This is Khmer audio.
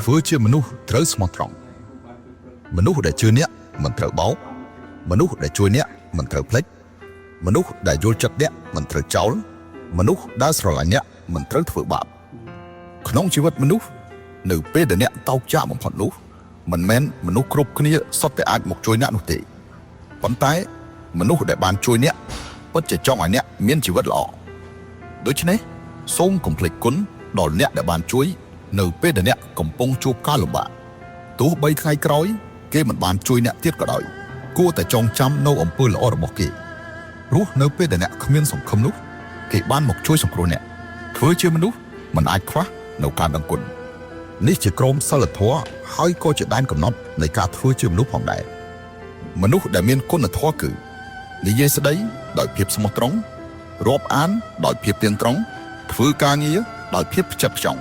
ធ្វើជាមនុស្សត្រូវស្មោះត្រង់មនុស្សដែលជឿអ្នកមិនត្រូវបោកមនុស្សដែលជួយអ្នកមិនត្រូវភ្លេចមនុស្សដែលយល់ចិត្តអ្នកមិនត្រូវចោលមនុស្សដែលស្រឡាញ់អ្នកមិនត្រូវធ្វើបាបក្នុងជីវិតមនុស្សនៅពេលដែលអ្នកតោកចាកបំផុតនោះមិនមែនមនុស្សគ្រប់គ្នាសុទ្ធតែអាចមកជួយអ្នកនោះទេប៉ុន្តែមនុស្សដែលបានជួយអ្នកពិតជាចង់ឲ្យអ្នកមានជីវិតល្អដូច្នេះសូមកុំភ្លេចគុណដល់អ្នកដែលបានជួយនៅពេលដែលអ្នកកំពុងជួបការលំបាកទោះបីថ្ងៃក្រោយគេមិនបានជួយអ្នកទៀតក៏ដោយគួរតែចងចាំនៅអំពើល្អរបស់គេព្រោះនៅពេលដែលអ្នកគ្មានសង្ឃឹមនោះគេបានមកជួយសង្គ្រោះអ្នកធ្វើជាមនុស្សមិនអាចខ្វះនៅការដឹងគុណនេះជាក្រមសីលធម៌ហើយក៏ជាដែនកំណត់នៃការធ្វើជាមនុស្សផងដែរមនុស្សដែលមានគុណធម៌គឺនិយាយស្ដីដោយភាពស្មោះត្រង់រាប់អានដោយភាពទៀងត្រង់ធ្វើការងារដោយភាពផ្ចិតផ្ចង់